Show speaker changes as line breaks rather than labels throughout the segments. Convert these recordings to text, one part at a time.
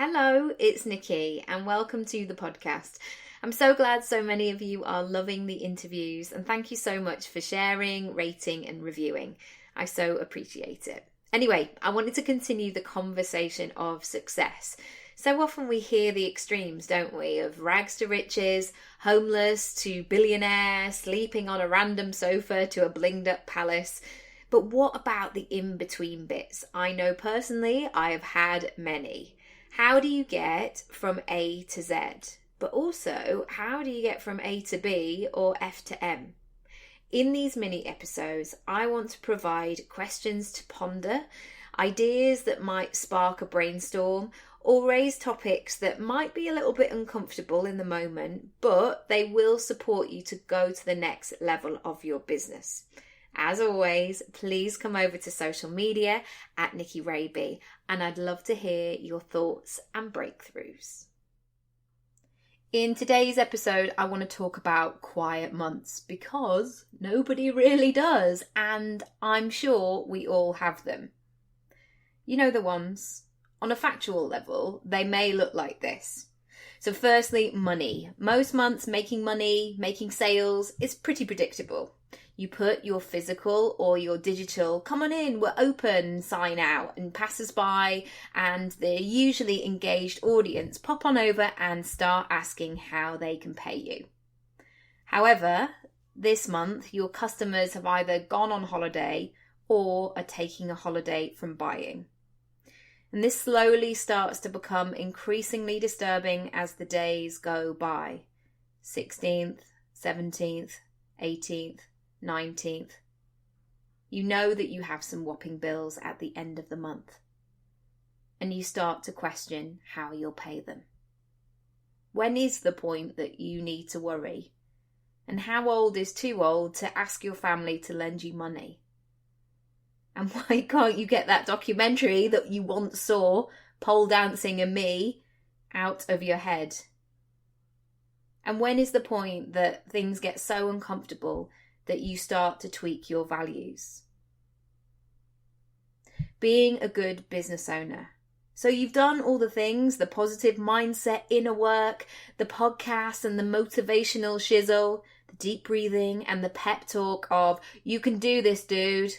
Hello, it's Nicky and welcome to the podcast. I'm so glad so many of you are loving the interviews and thank you so much for sharing, rating and reviewing. I so appreciate it. Anyway, I wanted to continue the conversation of success. So often we hear the extremes, don't we, of rags to riches, homeless to billionaire, sleeping on a random sofa to a blinged up palace. But what about the in-between bits? I know personally I have had many. How do you get from A to Z? But also, how do you get from A to B or F to M? In these mini episodes, I want to provide questions to ponder, ideas that might spark a brainstorm, or raise topics that might be a little bit uncomfortable in the moment, but they will support you to go to the next level of your business. As always, please come over to social media at Nicky Raby, and I'd love to hear your thoughts and breakthroughs. In today's episode, I want to talk about quiet months because nobody really does, and I'm sure we all have them. You know the ones. On a factual level, they may look like this. So firstly, money. Most months making money, making sales is pretty predictable. You put your physical or your digital, come on in, we're open, sign out, and passers-by and the usually engaged audience pop on over and start asking how they can pay you. However, this month your customers have either gone on holiday or are taking a holiday from buying. And this slowly starts to become increasingly disturbing as the days go by. 16th, 17th, 18th, 19th. You know that you have some whopping bills at the end of the month. And you start to question how you'll pay them. When is the point that you need to worry? And how old is too old to ask your family to lend you money? And why can't you get that documentary that you once saw, Pole Dancing and Me, out of your head? And when is the point that things get so uncomfortable that you start to tweak your values? Being a good business owner. So you've done all the things, the positive mindset, inner work, the podcast and the motivational shizzle, the deep breathing and the pep talk of, you can do this, dude.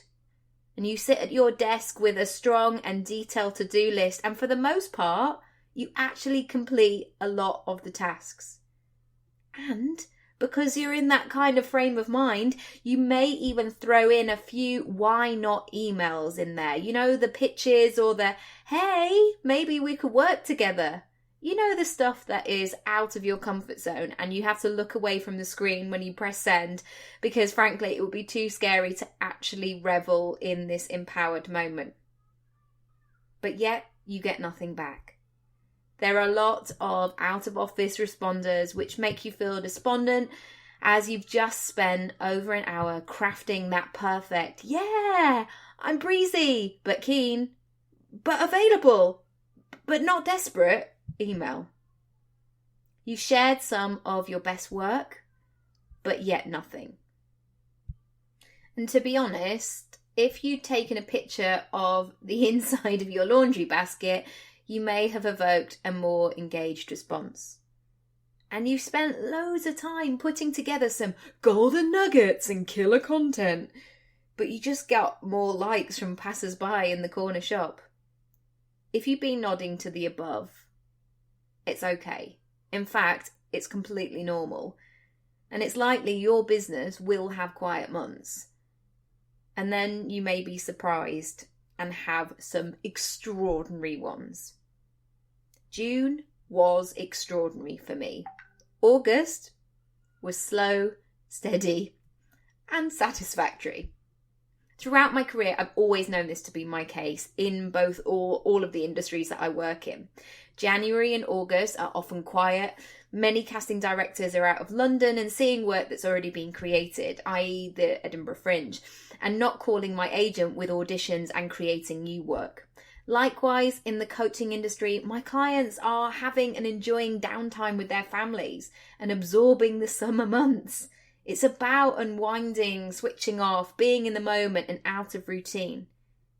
And you sit at your desk with a strong and detailed to-do list, and for the most part, you actually complete a lot of the tasks. And because you're in that kind of frame of mind, you may even throw in a few why not emails in there. You know, the pitches or the, hey, maybe we could work together. You know, the stuff that is out of your comfort zone and you have to look away from the screen when you press send because frankly it would be too scary to actually revel in this empowered moment. But yet you get nothing back. There are a lot of out-of-office responders which make you feel despondent as you've just spent over an hour crafting that perfect, yeah, I'm breezy, but keen, but available, but not desperate email. You've shared some of your best work, but yet nothing. And to be honest, if you'd taken a picture of the inside of your laundry basket, you may have evoked a more engaged response. And you've spent loads of time putting together some golden nuggets and killer content, but you just got more likes from passers-by in the corner shop. If you've been nodding to the above, it's okay. In fact, it's completely normal. And it's likely your business will have quiet months. And then you may be surprised and have some extraordinary ones. June was extraordinary for me. August was slow, steady, and satisfactory. Throughout my career, I've always known this to be my case in both all of the industries that I work in. January and August are often quiet. Many casting directors are out of London and seeing work that's already been created, i.e. the Edinburgh Fringe, and not calling my agent with auditions and creating new work. Likewise, in the coaching industry, my clients are having and enjoying downtime with their families and absorbing the summer months. It's about unwinding, switching off, being in the moment and out of routine.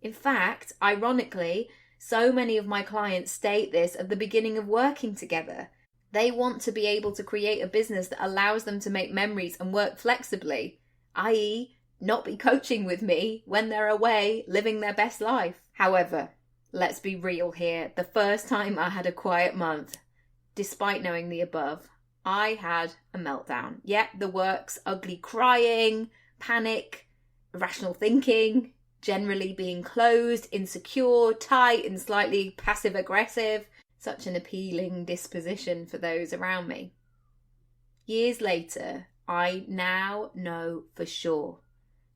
In fact, ironically, So many of my clients state this at the beginning of working together. They want to be able to create a business that allows them to make memories and work flexibly, i.e., not be coaching with me when they're away living their best life. However, let's be real here. The first time I had a quiet month, despite knowing the above, I had a meltdown. Yeah, the works: ugly crying, panic, irrational thinking, generally being closed, insecure, tight, and slightly passive-aggressive. Such an appealing disposition for those around me. Years later, I now know for sure.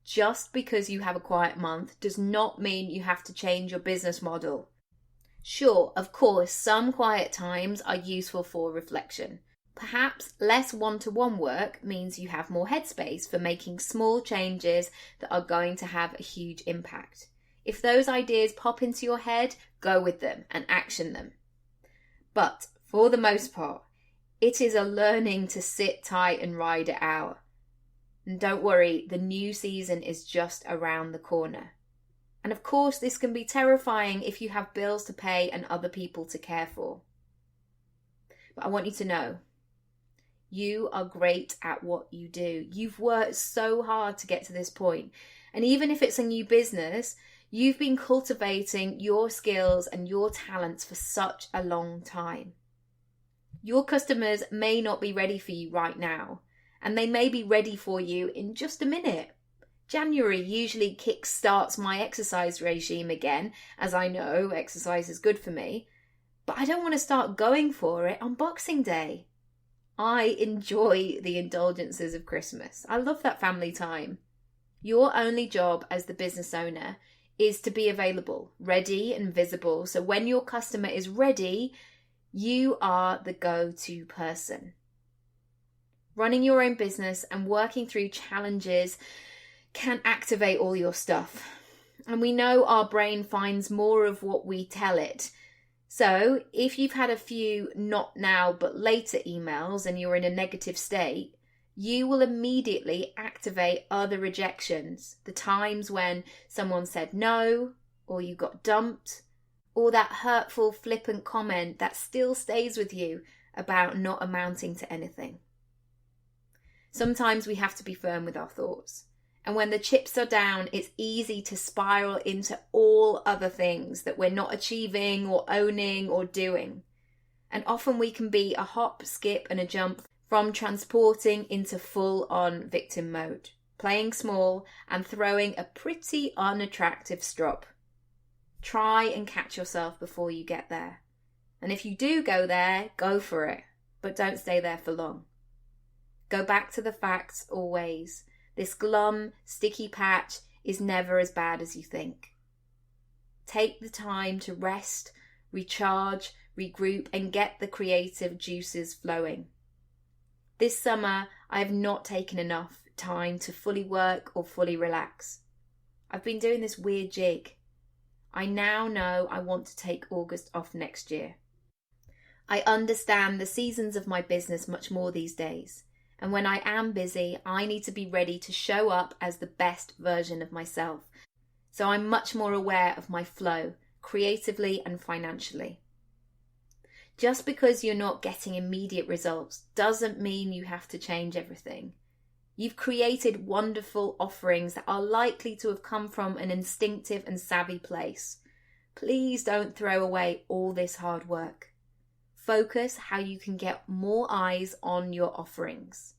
Just because you have a quiet month does not mean you have to change your business model. Sure, of course, some quiet times are useful for reflection. Perhaps less one-to-one work means you have more headspace for making small changes that are going to have a huge impact. If those ideas pop into your head, go with them and action them. But for the most part, it is a learning to sit tight and ride it out. And don't worry, the new season is just around the corner. And of course, this can be terrifying if you have bills to pay and other people to care for. But I want you to know, you are great at what you do. You've worked so hard to get to this point. And even if it's a new business, you've been cultivating your skills and your talents for such a long time. Your customers may not be ready for you right now, and they may be ready for you in just a minute. January usually kick-starts my exercise regime again, as I know exercise is good for me, but I don't want to start going for it on Boxing Day. I enjoy the indulgences of Christmas. I love that family time. Your only job as the business owner is to be available, ready and visible, so when your customer is ready, you are the go-to person. Running your own business and working through challenges can activate all your stuff. And we know our brain finds more of what we tell it. So if you've had a few not now but later emails and you're in a negative state, you will immediately activate other rejections. The times when someone said no, or you got dumped, or that hurtful, flippant comment that still stays with you about not amounting to anything. Sometimes we have to be firm with our thoughts. And when the chips are down, it's easy to spiral into all other things that we're not achieving or owning or doing. And often we can be a hop, skip and a jump from transporting into full-on victim mode, playing small and throwing a pretty unattractive strop. Try and catch yourself before you get there. And if you do go there, go for it, but don't stay there for long. Go back to the facts always. This glum, sticky patch is never as bad as you think. Take the time to rest, recharge, regroup, and get the creative juices flowing. This summer, I have not taken enough time to fully work or fully relax. I've been doing this weird jig. I now know I want to take August off next year. I understand the seasons of my business much more these days. And when I am busy, I need to be ready to show up as the best version of myself. So I'm much more aware of my flow, creatively and financially. Just because you're not getting immediate results doesn't mean you have to change everything. You've created wonderful offerings that are likely to have come from an instinctive and savvy place. Please don't throw away all this hard work. Focus how you can get more eyes on your offerings.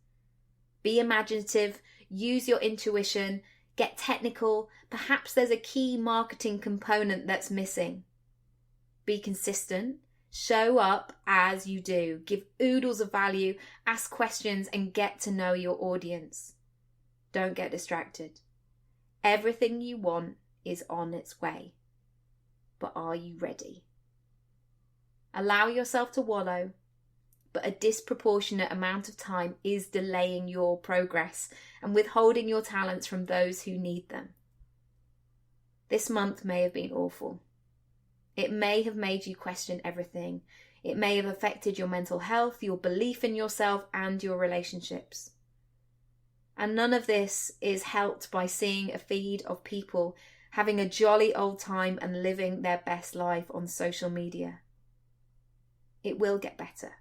Be imaginative, use your intuition, get technical. Perhaps there's a key marketing component that's missing. Be consistent, show up as you do, give oodles of value, ask questions and get to know your audience. Don't get distracted. Everything you want is on its way. But are you ready? Allow yourself to wallow, but a disproportionate amount of time is delaying your progress and withholding your talents from those who need them. This month may have been awful. It may have made you question everything. It may have affected your mental health, your belief in yourself, and your relationships. And none of this is helped by seeing a feed of people having a jolly old time and living their best life on social media. It will get better.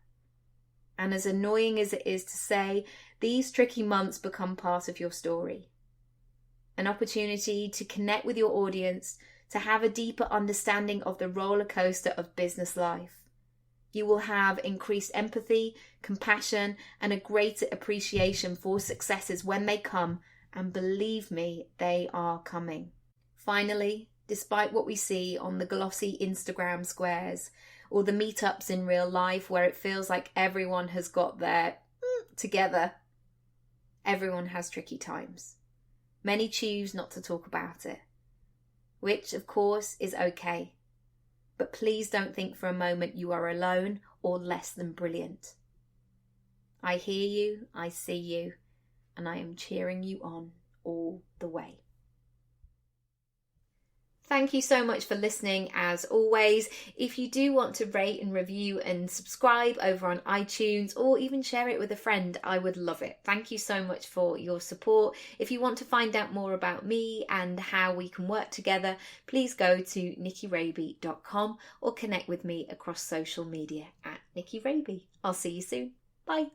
And as annoying as it is to say, these tricky months become part of your story. An opportunity to connect with your audience, to have a deeper understanding of the roller coaster of business life. You will have increased empathy, compassion, and a greater appreciation for successes when they come, and believe me, they are coming. Finally, despite what we see on the glossy Instagram squares or the meetups in real life where it feels like everyone has got their together, everyone has tricky times. Many choose not to talk about it, which of course is okay. But please don't think for a moment you are alone or less than brilliant. I hear you, I see you, and I am cheering you on all the way. Thank you so much for listening as always. If you do want to rate and review and subscribe over on iTunes or even share it with a friend, I would love it. Thank you so much for your support. If you want to find out more about me and how we can work together, please go to nickyraby.com or connect with me across social media at Nicky Raby. I'll see you soon. Bye.